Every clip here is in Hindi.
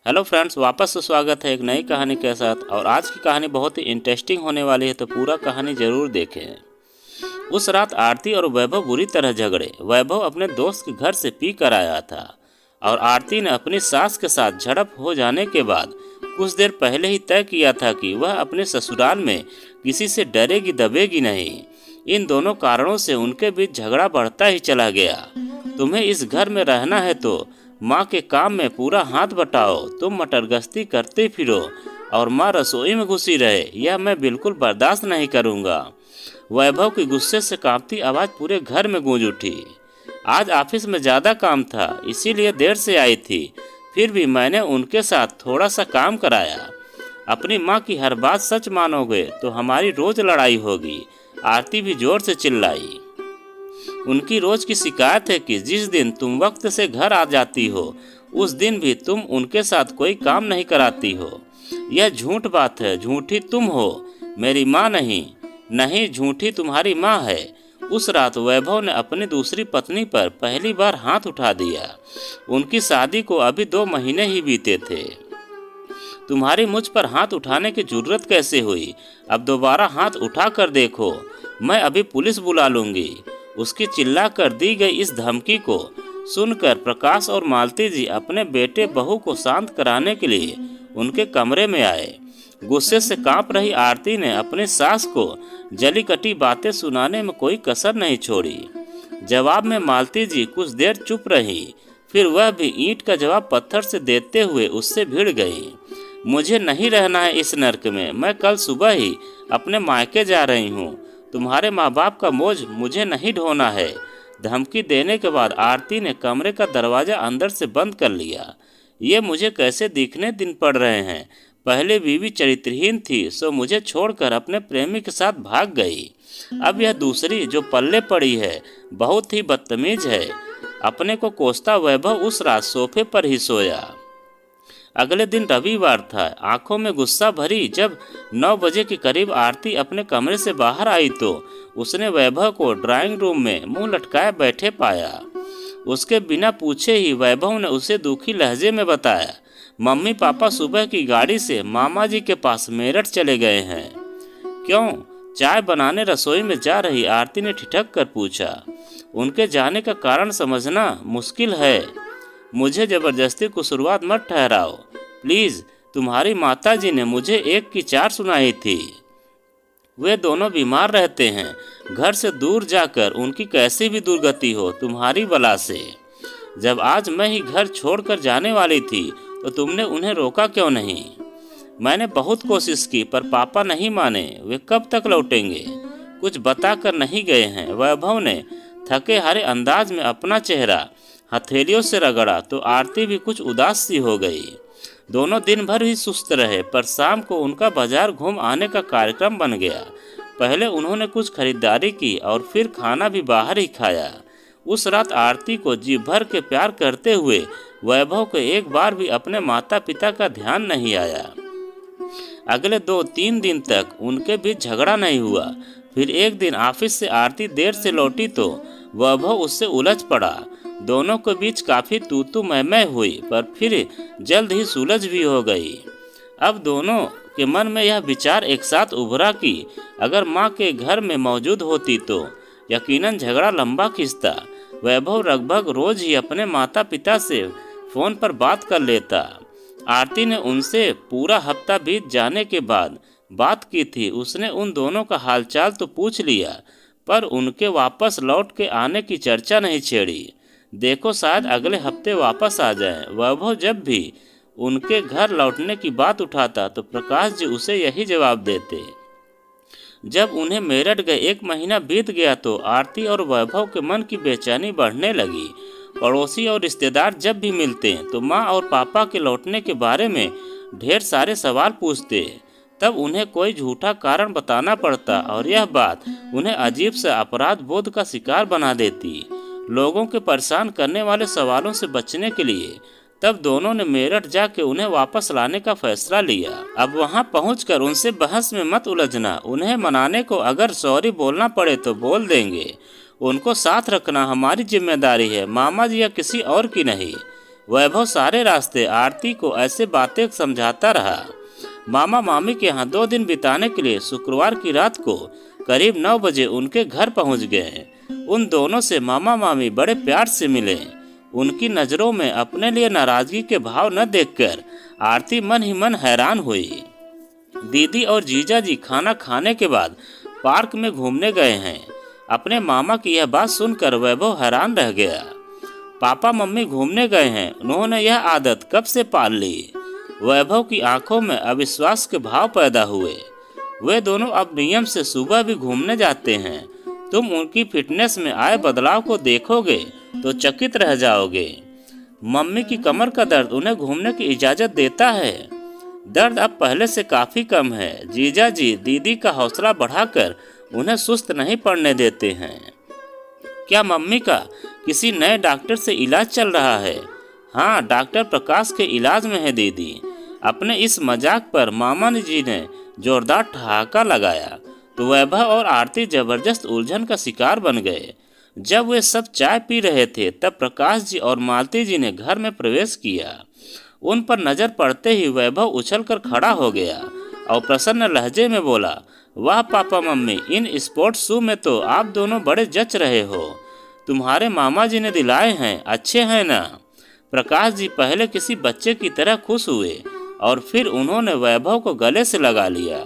हेलो फ्रेंड्स, वापस से स्वागत है एक नई कहानी के साथ। और आज की कहानी बहुत ही इंटरेस्टिंग होने वाली है, तो पूरा कहानी ज़रूर देखें। उस रात आरती और वैभव बुरी तरह झगड़े। वैभव अपने दोस्त के घर से पी कर आया था और आरती ने अपनी सास के साथ झड़प हो जाने के बाद कुछ देर पहले ही तय किया था कि वह अपने ससुराल में किसी से डरेगी दबेगी नहीं। इन दोनों कारणों से उनके बीच झगड़ा बढ़ता ही चला गया। तुम्हें इस घर में रहना है तो माँ के काम में पूरा हाथ बटाओ, तुम मटरगश्ती करते फिरो और माँ रसोई में घुसी रहे, यह मैं बिल्कुल बर्दाश्त नहीं करूँगा। वैभव की गुस्से से कांपती आवाज़ पूरे घर में गूंज उठी। आज ऑफिस में ज़्यादा काम था, इसीलिए देर से आई थी, फिर भी मैंने उनके साथ थोड़ा सा काम कराया। अपनी माँ की हर बात सच मानोगे तो हमारी रोज़ लड़ाई होगी, आरती भी जोर से चिल्लाई। उनकी रोज की शिकायत है कि जिस दिन तुम वक्त से घर आ जाती हो उस दिन भी तुम उनके साथ कोई काम नहीं कराती हो। यह झूठ बात है, झूठी तुम हो, मेरी माँ नहीं। नहीं, झूठी तुम्हारी माँ है। उस रात वैभव ने अपनी दूसरी पत्नी पर पहली बार हाथ उठा दिया। उनकी शादी को अभी 2 महीने ही बीते थे। तुम्हारी मुझ पर हाथ उठाने की जरूरत कैसे हुई? अब दोबारा हाथ उठा कर देखो, मैं अभी पुलिस बुला लूंगी। उसकी चिल्ला कर दी गई इस धमकी को सुनकर प्रकाश और मालती जी अपने बेटे बहू को शांत कराने के लिए उनके कमरे में आए। गुस्से से कांप रही आरती ने अपनी सास को जली कटी बातें सुनाने में कोई कसर नहीं छोड़ी। जवाब में मालती जी कुछ देर चुप रही, फिर वह भी ईंट का जवाब पत्थर से देते हुए उससे भिड़ गई। मुझे नहीं रहना है इस नर्क में, मैं कल सुबह ही अपने मायके जा रही हूँ। तुम्हारे माँ बाप का बोझ मुझे नहीं ढोना है। धमकी देने के बाद आरती ने कमरे का दरवाजा अंदर से बंद कर लिया। ये मुझे कैसे दिखने दिन पड़ रहे हैं। पहले बीवी चरित्रहीन थी, सो मुझे छोड़कर अपने प्रेमी के साथ भाग गई। अब यह दूसरी जो पल्ले पड़ी है बहुत ही बदतमीज है। अपने को कोसता वैभव उस रात सोफे पर ही सोया। अगले दिन रविवार था। आंखों में गुस्सा भरी जब 9 बजे के करीब आरती अपने कमरे से बाहर आई तो उसने वैभव को ड्राइंग रूम में मुंह लटकाए बैठे पाया। उसके बिना पूछे ही वैभव ने उसे दुखी लहजे में बताया, मम्मी पापा सुबह की गाड़ी से मामा जी के पास मेरठ चले गए हैं। क्यों? चाय बनाने रसोई में जा रही आरती ने ठिठक कर पूछा। उनके जाने का कारण समझना मुश्किल है। मुझे जबरदस्ती को शुरुआत मत ठहराओ प्लीज़। तुम्हारी माताजी ने मुझे 1 की 4 सुनाई थी। वे दोनों बीमार रहते हैं। घर से दूर जाकर उनकी कैसी भी दुर्गति हो तुम्हारी बला से। जब आज मैं ही घर छोड़कर जाने वाली थी तो तुमने उन्हें रोका क्यों नहीं? मैंने बहुत कोशिश की पर पापा नहीं माने। वे कब तक लौटेंगे? कुछ बताकर नहीं गए हैं। वैभव ने थके हारे अंदाज में अपना चेहरा हथेलियों से रगड़ा तो आरती भी कुछ उदास सी हो गई। दोनों दिन भर ही सुस्त रहे पर शाम को उनका बाजार घूम आने का कार्यक्रम बन गया। पहले उन्होंने कुछ खरीदारी की और फिर खाना भी बाहर ही खाया। उस रात आरती को जी भर के प्यार करते हुए वैभव को एक बार भी अपने माता पिता का ध्यान नहीं आया। अगले 2-3 दिन तक उनके बीच झगड़ा नहीं हुआ। फिर एक दिन ऑफिस से आरती देर से लौटी तो वैभव उससे उलझ पड़ा। दोनों के बीच काफ़ी तू मैं हुई पर फिर जल्द ही सुलझ भी हो गई। अब दोनों के मन में यह विचार एक साथ उभरा कि अगर माँ के घर में मौजूद होती तो यकीनन झगड़ा लंबा खिंचता। वैभव लगभग रोज ही अपने माता पिता से फ़ोन पर बात कर लेता। आरती ने उनसे पूरा हफ्ता बीत जाने के बाद बात की थी। उसने उन दोनों का हालचाल तो पूछ लिया पर उनके वापस लौट के आने की चर्चा नहीं छेड़ी। देखो शायद अगले हफ्ते वापस आ जाए। वैभव जब भी उनके घर लौटने की बात उठाता तो प्रकाश जी उसे यही जवाब देते। जब उन्हें मेरठ गए 1 महीना बीत गया तो आरती और वैभव के मन की बेचैनी बढ़ने लगी। पड़ोसी और रिश्तेदार जब भी मिलते तो माँ और पापा के लौटने के बारे में ढेर सारे सवाल पूछते। तब उन्हें कोई झूठा कारण बताना पड़ता और यह बात उन्हें अजीब सा अपराध बोध का शिकार बना देती। लोगों के परेशान करने वाले सवालों से बचने के लिए तब दोनों ने मेरठ जाके उन्हें वापस लाने का फैसला लिया। अब वहां पहुंचकर उनसे बहस में मत उलझना। उन्हें मनाने को अगर सॉरी बोलना पड़े तो बोल देंगे। उनको साथ रखना हमारी जिम्मेदारी है, मामा जी या किसी और की नहीं। वैभव सारे रास्ते आरती को ऐसे बातें समझाता रहा। मामा मामी के यहाँ 2 दिन बिताने के लिए शुक्रवार की रात को करीब 9 बजे उनके घर पहुँच गए। उन दोनों से मामा मामी बड़े प्यार से मिले। उनकी नज़रों में अपने लिए नाराज़गी के भाव न देखकर आरती मन ही मन हैरान हुई। दीदी और जीजा जी खाना खाने के बाद पार्क में घूमने गए हैं। अपने मामा की यह बात सुनकर वैभव हैरान रह गया। पापा मम्मी घूमने गए हैं, उन्होंने यह आदत कब से पाल ली? वैभव की आंखों में अविश्वास के भाव पैदा हुए। वे दोनों अब नियम से सुबह भी घूमने जाते हैं। तुम उनकी फिटनेस में आए बदलाव को देखोगे तो चकित रह जाओगे। मम्मी की कमर का दर्द उन्हें घूमने की इजाज़त देता है। दर्द अब पहले से काफ़ी कम है। जीजा जी दीदी का हौसला बढ़ाकर उन्हें सुस्त नहीं पड़ने देते हैं। क्या मम्मी का किसी नए डॉक्टर से इलाज चल रहा है? हाँ, डॉक्टर प्रकाश के इलाज में है दीदी। अपने इस मजाक पर मामा जी ने जोरदार ठहाका लगाया तो वैभव और आरती जबरदस्त उलझन का शिकार बन गए। जब वे सब चाय पी रहे थे तब प्रकाश जी और मालती जी ने घर में प्रवेश किया। उन पर नजर पड़ते ही वैभव उछलकर खड़ा हो गया और प्रसन्न लहजे में बोला, वाह papa mummy, in sports shoe में तो आप दोनों बड़े जच रहे हो। तुम्हारे मामा जी ने दिलाए हैं, अच्छे हैं ना? प्रकाश जी पहले किसी बच्चे की तरह खुश हुए और फिर उन्होंने वैभव को गले से लगा लिया।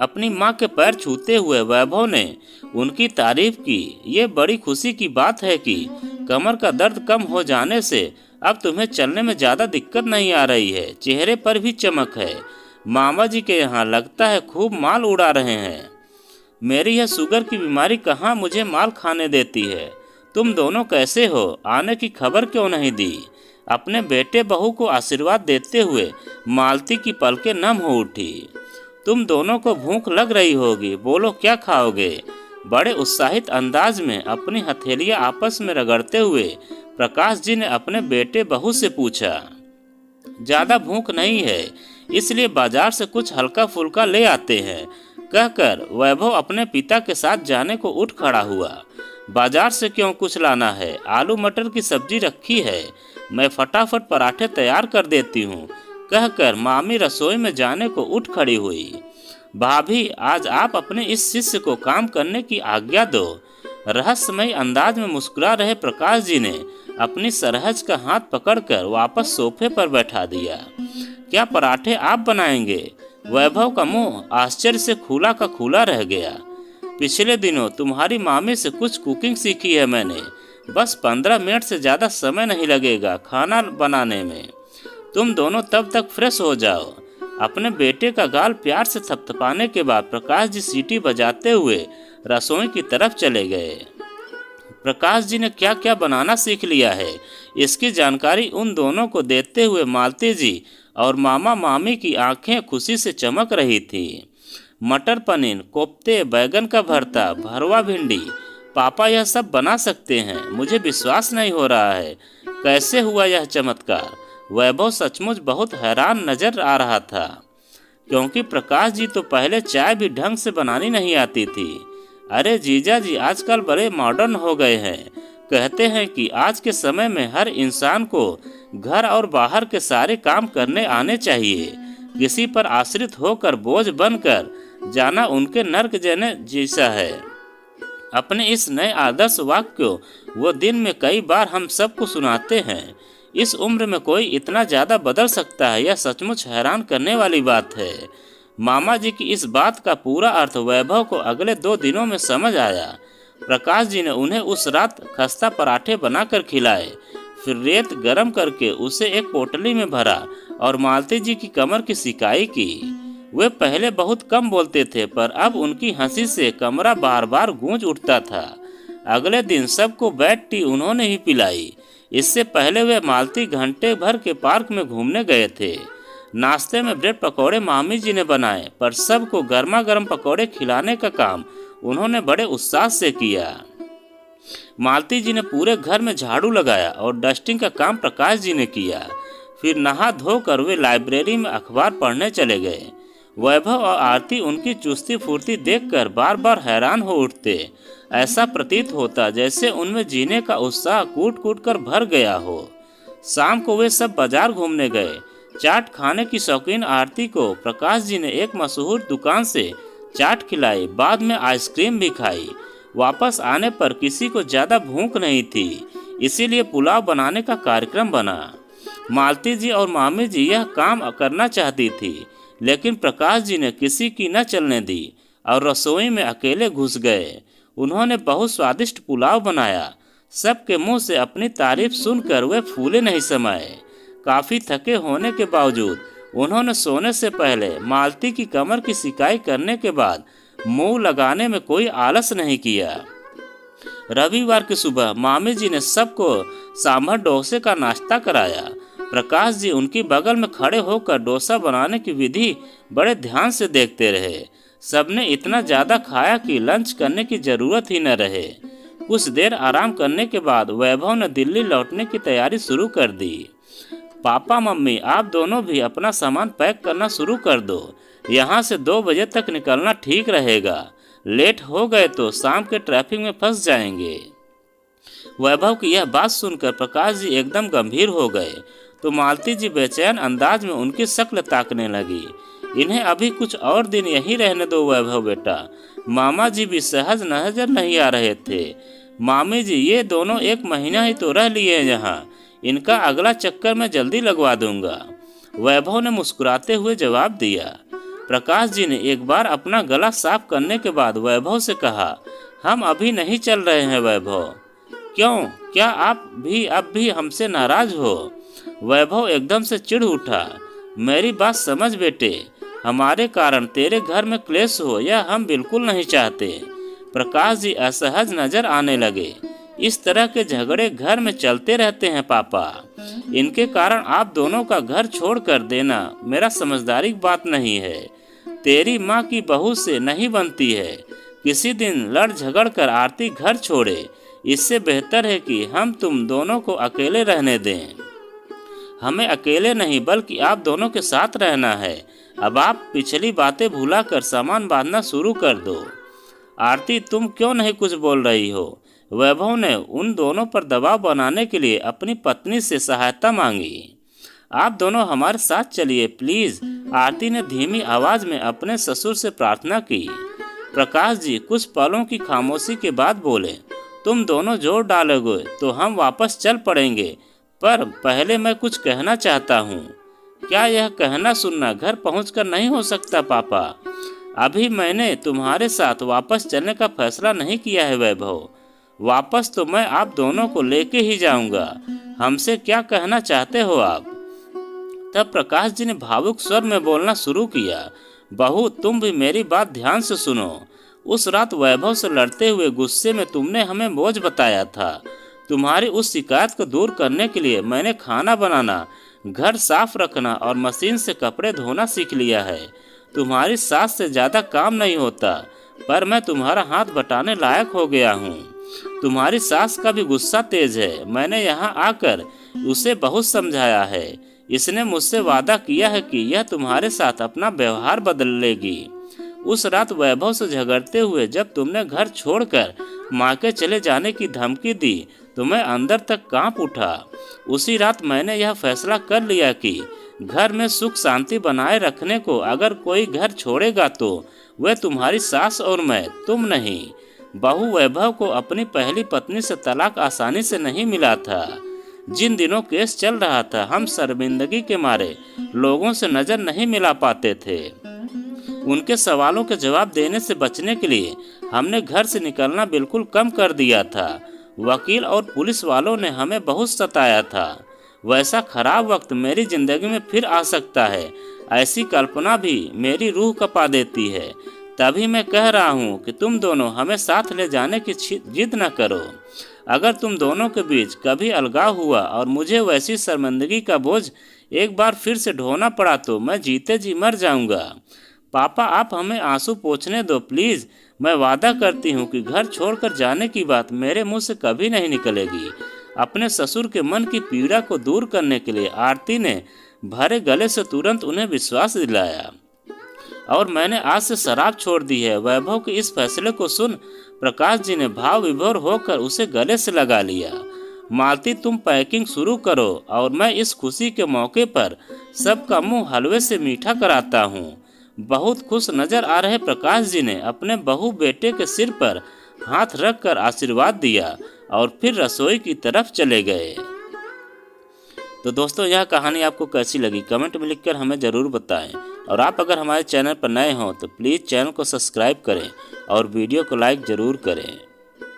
अपनी माँ के पैर छूते हुए वैभव ने उनकी तारीफ की। ये बड़ी खुशी की बात है कि कमर का दर्द कम हो जाने से अब तुम्हें चलने में ज़्यादा दिक्कत नहीं आ रही है। चेहरे पर भी चमक है। मामा जी के यहाँ लगता है खूब माल उड़ा रहे हैं। मेरी यह शुगर की बीमारी कहाँ मुझे माल खाने देती है। तुम दोनों कैसे हो? आने की खबर क्यों नहीं दी? अपने बेटे बहू को आशीर्वाद देते हुए मालती की पलकें नम हो उठी। तुम दोनों को भूख लग रही होगी, बोलो क्या खाओगे? बड़े उत्साहित अंदाज में अपनी हथेलियां आपस में रगड़ते हुए प्रकाश जी ने अपने बेटे बहू से पूछा। ज़्यादा भूख नहीं है, इसलिए बाजार से कुछ हल्का फुल्का ले आते हैं, कहकर वैभव अपने पिता के साथ जाने को उठ खड़ा हुआ। बाजार से क्यों कुछ लाना है? आलू मटर की सब्जी रखी है, मैं फटाफट पराठे तैयार कर देती हूँ, कहकर मामी रसोई में जाने को उठ खड़ी हुई। भाभी, आज आप अपने इस शिष्य को काम करने की आज्ञा दो। रहस्यमय अंदाज में मुस्कुरा रहे प्रकाश जी ने अपनी सरहज का हाथ पकड़कर वापस सोफे पर बैठा दिया। क्या पराठे आप बनाएंगे? वैभव का मुंह आश्चर्य से खुला का खुला रह गया। पिछले दिनों तुम्हारी मामी से कुछ कुकिंग सीखी है मैंने। बस 15 मिनट से ज़्यादा समय नहीं लगेगा खाना बनाने में। तुम दोनों तब तक फ्रेश हो जाओ। अपने बेटे का गाल प्यार से थपथपाने के बाद प्रकाश जी सीटी बजाते हुए रसोई की तरफ चले गए। प्रकाश जी ने क्या क्या बनाना सीख लिया है, इसकी जानकारी उन दोनों को देते हुए मालती जी और मामा मामी की आंखें खुशी से चमक रही थी। मटर पनीर, कोफ्ते, बैगन का भरता, भरवा भिंडी, पापा यह सब बना सकते हैं? मुझे विश्वास नहीं हो रहा है। कैसे हुआ यह चमत्कार? वैभव सचमुच बहुत हैरान नजर आ रहा था, क्योंकि प्रकाश जी तो पहले चाय भी ढंग से बनानी नहीं आती थी। अरे जीजा जी आजकल बड़े मॉडर्न हो गए हैं। कहते हैं कि आज के समय में हर इंसान को घर और बाहर के सारे काम करने आने चाहिए। किसी पर आश्रित होकर बोझ बनकर जाना उनके नर्क जने जैसा है। अपने इस नए आदर्श वाक्य को वो दिन में कई बार हम सबको सुनाते हैं। इस उम्र में कोई इतना ज़्यादा बदल सकता है, यह सचमुच हैरान करने वाली बात है। मामा जी की इस बात का पूरा अर्थ वैभव को अगले 2 दिनों में समझ आया। प्रकाश जी ने उन्हें उस रात खस्ता पराठे बनाकर खिलाए, फिर रेत गरम करके उसे एक पोटली में भरा और मालती जी की कमर की सिकाई की। वे पहले बहुत कम बोलते थे, पर अब उनकी हंसी से कमरा बार बार गूंज उठता था। अगले दिन सबको बेड टी उन्होंने ही पिलाई। इससे पहले वे मालती घंटे भर के पार्क में घूमने गए थे। नाश्ते में ब्रेड पकौड़े मामी जी ने बनाए, पर सबको गर्मा गर्म पकौड़े खिलाने का काम उन्होंने बड़े उत्साह से किया। मालती जी ने पूरे घर में झाड़ू लगाया और डस्टिंग का काम प्रकाश जी ने किया। फिर नहा धोकर वे लाइब्रेरी में अखबार पढ़ने चले गए। वैभव और आरती उनकी चुस्ती फुर्ती देखकर बार बार हैरान हो उठते। ऐसा प्रतीत होता जैसे उनमें जीने का उत्साह कूट कूट कर भर गया हो। शाम को वे सब बाजार घूमने गए। चाट खाने की शौकीन आरती को प्रकाश जी ने एक मशहूर दुकान से चाट खिलाई, बाद में आइसक्रीम भी खाई। वापस आने पर किसी को ज़्यादा भूख नहीं थी, इसीलिए पुलाव बनाने का कार्यक्रम बना। मालती जी और मामी जी यह काम करना चाहती थी, लेकिन प्रकाश जी ने किसी की न चलने दी और रसोई में अकेले घुस गए। उन्होंने बहुत स्वादिष्ट पुलाव बनाया। सबके मुंह से अपनी तारीफ सुनकर वे फूले नहीं समाये। काफ़ी थके होने के बावजूद उन्होंने सोने से पहले मालती की कमर की सिकाई करने के बाद मुंह लगाने में कोई आलस नहीं किया। रविवार की सुबह मामी जी ने सबको सांभर डोसे का नाश्ता कराया। प्रकाश जी उनकी बगल में खड़े होकर डोसा बनाने की विधि बड़े ध्यान से देखते रहे। सबने इतना ज़्यादा खाया कि लंच करने की ज़रूरत ही न रहे। कुछ देर आराम करने के बाद वैभव ने दिल्ली लौटने की तैयारी शुरू कर दी। पापा मम्मी, आप दोनों भी अपना सामान पैक करना शुरू कर दो। यहाँ से 2 बजे तक निकलना ठीक रहेगा। लेट हो गए तो शाम के ट्रैफिक में फंस जाएंगे। वैभव की यह बात सुनकर प्रकाश जी एकदम गंभीर हो गए तो मालती जी बेचैन अंदाज में उनकी शक्ल ताकने लगी। इन्हें अभी कुछ और दिन यहीं रहने दो वैभव बेटा। मामा जी भी सहज नजर नहीं आ रहे थे। मामी जी, ये दोनों 1 महीना ही तो रह लिए हैं यहाँ, इनका अगला चक्कर मैं जल्दी लगवा दूंगा। वैभव ने मुस्कुराते हुए जवाब दिया। प्रकाश जी ने एक बार अपना गला साफ करने के बाद वैभव से कहा, हम अभी नहीं चल रहे हैं वैभव। क्यों, क्या आप भी अब भी हमसे नाराज हो? वैभव एकदम से चिढ़ उठा। मेरी बात समझ बेटे, हमारे कारण तेरे घर में क्लेश हो यह हम बिल्कुल नहीं चाहते। प्रकाश जी असहज नजर आने लगे। इस तरह के झगड़े घर में चलते रहते हैं पापा। इनके कारण आप दोनों का घर छोड़ कर देना मेरा समझदारी बात नहीं है। तेरी माँ की बहू से नहीं बनती है। किसी दिन लड़ झगड़ कर आरती घर छोड़े। इससे बेहतर है कि हम तुम दोनों को अकेले रहने दें। हमें अकेले नहीं बल्कि आप दोनों के साथ रहना है। अब आप पिछली बातें भुलाकर सामान बांधना शुरू कर दो। आरती, तुम क्यों नहीं कुछ बोल रही हो? वैभव ने उन दोनों पर दबाव बनाने के लिए अपनी पत्नी से सहायता मांगी। आप दोनों हमारे साथ चलिए प्लीज, आरती ने धीमी आवाज में अपने ससुर से प्रार्थना की। प्रकाश जी कुछ पलों की खामोशी के बाद बोले, तुम दोनों जोर डालोगे तो हम वापस चल पड़ेंगे, पर पहले मैं कुछ कहना चाहता हूँ। क्या यह कहना सुनना घर पहुंचकर नहीं हो सकता पापा? अभी मैंने तुम्हारे साथ वापस चलने का फैसला नहीं किया है वैभव। वापस तो मैं आप दोनों को लेके ही जाऊंगा। हमसे क्या कहना चाहते हो आप? तब प्रकाश जी ने भावुक स्वर में बोलना शुरू किया। बहू, तुम भी मेरी बात ध्यान से सुनो। उस रात वैभव से लड़ते हुए गुस्से में तुमने हमें बोझ बताया था। तुम्हारी उस शिकायत को दूर करने के लिए मैंने खाना बनाना, घर साफ रखना और मशीन से कपड़े धोना सीख लिया है। तुम्हारी सास से ज़्यादा काम नहीं होता, पर मैं तुम्हारा हाथ बटाने लायक हो गया हूँ। तुम्हारी सास का भी गुस्सा तेज है। मैंने यहाँ आकर उसे बहुत समझाया है। इसने मुझसे वादा किया है कि यह तुम्हारे साथ अपना व्यवहार बदल लेगी। उस रात वैभव से झगड़ते हुए जब तुमने घर छोड़कर मायके चले जाने की धमकी दी तो मैं अंदर तक कांप उठा। उसी रात मैंने यह फैसला कर लिया कि घर में सुख शांति बनाए रखने को अगर कोई घर छोड़ेगा तो वह तुम्हारी सास और मैं, तुम नहीं। बहू, वैभव को अपनी पहली पत्नी से तलाक आसानी से नहीं मिला था। जिन दिनों केस चल रहा था हम शर्मिंदगी के मारे लोगों से नजर नहीं मिला पाते थे। उनके सवालों के जवाब देने से बचने के लिए हमने घर से निकलना बिल्कुल कम कर दिया था। वकील और पुलिस वालों ने हमें बहुत सताया था। वैसा खराब वक्त मेरी जिंदगी में फिर आ सकता है, ऐसी कल्पना भी मेरी रूह कपा देती है। तभी मैं कह रहा हूँ कि तुम दोनों हमें साथ ले जाने की जिद न करो। अगर तुम दोनों के बीच कभी अलगाव हुआ और मुझे वैसी शर्मिंदगी का बोझ एक बार फिर से ढोना पड़ा तो मैं जीते जी मर जाऊंगा। पापा, आप हमें आंसू पोंछने दो प्लीज़। मैं वादा करती हूँ कि घर छोड़कर जाने की बात मेरे मुंह से कभी नहीं निकलेगी। अपने ससुर के मन की पीड़ा को दूर करने के लिए आरती ने भरे गले से तुरंत उन्हें विश्वास दिलाया। और मैंने आज से शराब छोड़ दी है। वैभव के इस फैसले को सुन प्रकाश जी ने भाव विभोर होकर उसे गले से लगा लिया। मालती तुम पैकिंग शुरू करो और मैं इस खुशी के मौके पर सबका मुंह हलवे से मीठा कराता हूँ। बहुत खुश नजर आ रहे प्रकाश जी ने अपने बहू बेटे के सिर पर हाथ रखकर आशीर्वाद दिया और फिर रसोई की तरफ चले गए। तो दोस्तों, यह कहानी आपको कैसी लगी कमेंट में लिखकर हमें ज़रूर बताएं। और आप अगर हमारे चैनल पर नए हों तो प्लीज़ चैनल को सब्सक्राइब करें और वीडियो को लाइक ज़रूर करें।